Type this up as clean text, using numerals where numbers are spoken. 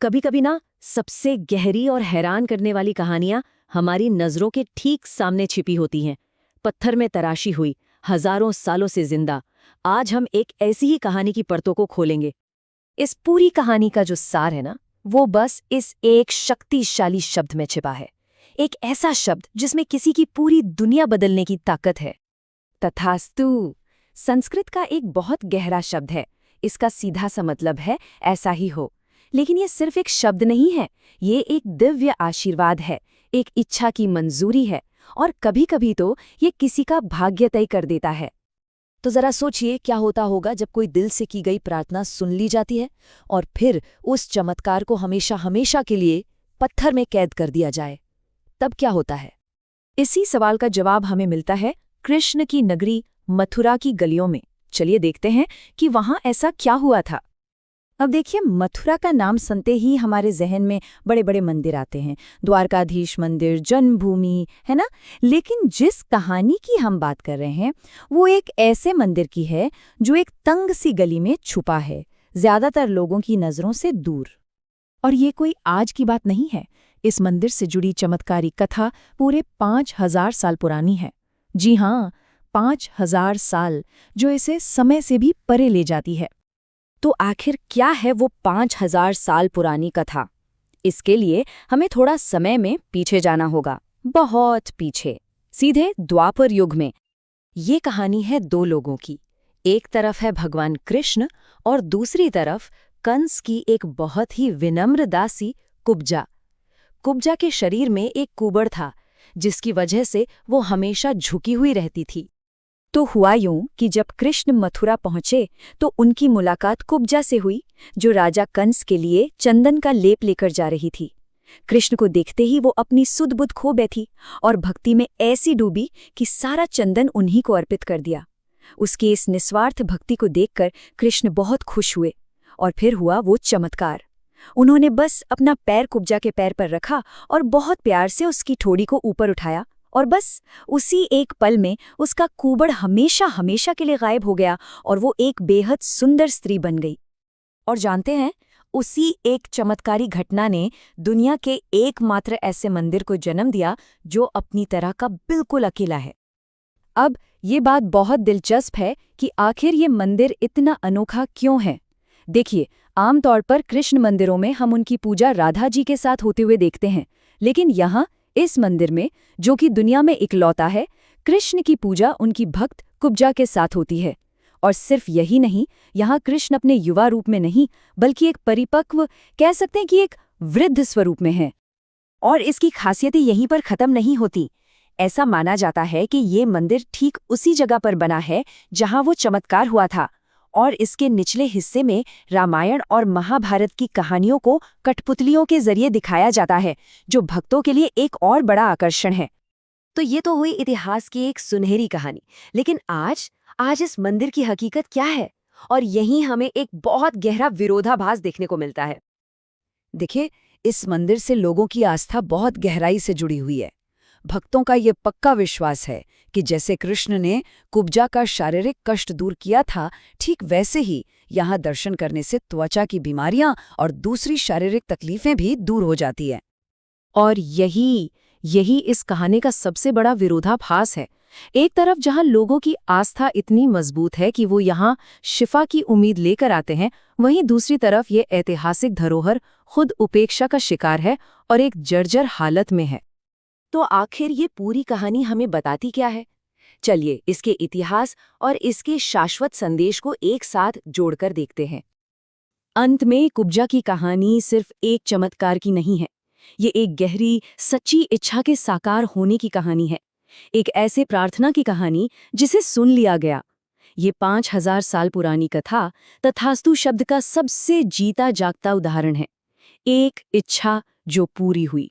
कभी कभी ना सबसे गहरी और हैरान करने वाली कहानियां हमारी नजरों के ठीक सामने छिपी होती हैं। पत्थर में तराशी हुई, हजारों सालों से जिंदा। आज हम एक ऐसी ही कहानी की परतों को खोलेंगे। इस पूरी कहानी का जो सार है ना, वो बस इस एक शक्तिशाली शब्द में छिपा है। एक ऐसा शब्द जिसमें किसी की पूरी दुनिया बदलने की ताकत है। तथास्तु संस्कृत का एक बहुत गहरा शब्द है। इसका सीधा सा मतलब है ऐसा ही हो। लेकिन ये सिर्फ एक शब्द नहीं है, ये एक दिव्य आशीर्वाद है, एक इच्छा की मंजूरी है, और कभी-कभी तो ये किसी का भाग्य तय कर देता है। तो जरा सोचिए क्या होता होगा जब कोई दिल से की गई प्रार्थना सुन ली जाती है और फिर उस चमत्कार को हमेशा हमेशा के लिए पत्थर में कैद कर दिया जाए। तब क्या होता है? इसी सवाल का जवाब हमें मिलता है कृष्ण की नगरी मथुरा की गलियों में। चलिए देखते हैं कि वहां ऐसा क्या हुआ था। अब देखिए, मथुरा का नाम सुनते ही हमारे जहन में बड़े बड़े मंदिर आते हैं, द्वारकाधीश मंदिर, जन्मभूमि, है ना। लेकिन जिस कहानी की हम बात कर रहे हैं वो एक ऐसे मंदिर की है जो एक तंग सी गली में छुपा है, ज्यादातर लोगों की नजरों से दूर। और ये कोई आज की बात नहीं है। इस मंदिर से जुड़ी चमत्कारी कथा पूरे 5000 साल पुरानी है। जी हाँ, 5000 साल, जो इसे समय से भी परे ले जाती है। तो आखिर क्या है वो 5000 साल पुरानी कथा? इसके लिए हमें थोड़ा समय में पीछे जाना होगा, बहुत पीछे, सीधे द्वापर युग में। ये कहानी है दो लोगों की। एक तरफ है भगवान कृष्ण और दूसरी तरफ कंस की एक बहुत ही विनम्र दासी कुब्जा। कुब्जा के शरीर में एक कुबड़ था, जिसकी वजह से वो हमेशा झुकी हुई रहती थी। तो हुआ यूं कि जब कृष्ण मथुरा पहुंचे तो उनकी मुलाकात कुब्जा से हुई, जो राजा कंस के लिए चंदन का लेप लेकर जा रही थी। कृष्ण को देखते ही वो अपनी सुध-बुध खो बैठी और भक्ति में ऐसी डूबी कि सारा चंदन उन्हीं को अर्पित कर दिया। उसकी इस निस्वार्थ भक्ति को देखकर कृष्ण बहुत खुश हुए। और फिर हुआ वो चमत्कार। उन्होंने बस अपना पैर कुब्जा के पैर पर रखा और बहुत प्यार से उसकी ठोड़ी को ऊपर उठाया, और बस उसी एक पल में उसका कुबड़ हमेशा हमेशा के लिए गायब हो गया और वो एक बेहद सुंदर स्त्री बन गई। और जानते हैं, उसी एक चमत्कारी घटना ने दुनिया के एकमात्र ऐसे मंदिर को जन्म दिया जो अपनी तरह का बिल्कुल अकेला है। अब ये बात बहुत दिलचस्प है कि आखिर ये मंदिर इतना अनोखा क्यों है। देखिए, आमतौर पर कृष्ण मंदिरों में हम उनकी पूजा राधा जी के साथ होते हुए देखते हैं, लेकिन यहाँ इस मंदिर में, जो कि दुनिया में इकलौता है, कृष्ण की पूजा उनकी भक्त कुब्जा के साथ होती है। और सिर्फ यही नहीं, यहाँ कृष्ण अपने युवा रूप में नहीं, बल्कि एक परिपक्व, कह सकते हैं कि एक वृद्ध स्वरूप में है। और इसकी खासियतें यहीं पर खत्म नहीं होती। ऐसा माना जाता है कि ये मंदिर ठीक उसी जगह पर बना है जहाँ वो चमत्कार हुआ था, और इसके निचले हिस्से में रामायण और महाभारत की कहानियों को कठपुतलियों के जरिए दिखाया जाता है, जो भक्तों के लिए एक और बड़ा आकर्षण है। तो ये तो हुई इतिहास की एक सुनहरी कहानी, लेकिन आज इस मंदिर की हकीकत क्या है? और यहीं हमें एक बहुत गहरा विरोधाभास देखने को मिलता है। देखिए, इस मंदिर से लोगों की आस्था बहुत गहराई से जुड़ी हुई है। भक्तों का ये पक्का विश्वास है कि जैसे कृष्ण ने कुब्जा का शारीरिक कष्ट दूर किया था, ठीक वैसे ही यहाँ दर्शन करने से त्वचा की बीमारियां और दूसरी शारीरिक तकलीफें भी दूर हो जाती हैं। और यही इस कहानी का सबसे बड़ा विरोधाभास है। एक तरफ जहां लोगों की आस्था इतनी मजबूत है कि वो यहाँ शिफा की उम्मीद लेकर आते हैं, वहीं दूसरी तरफ ये ऐतिहासिक धरोहर खुद उपेक्षा का शिकार है और एक जर्जर हालत में है। तो आखिर ये पूरी कहानी हमें बताती क्या है? चलिए इसके इतिहास और इसके शाश्वत संदेश को एक साथ जोड़कर देखते हैं। अंत में कुब्जा की कहानी सिर्फ एक चमत्कार की नहीं है। ये एक गहरी, सच्ची इच्छा के साकार होने की कहानी है। एक ऐसे प्रार्थना की कहानी जिसे सुन लिया गया। ये 5000 साल पुरानी कथा तथास्तु शब्द का सबसे जीता जागता उदाहरण है। एक इच्छा जो पूरी हुई।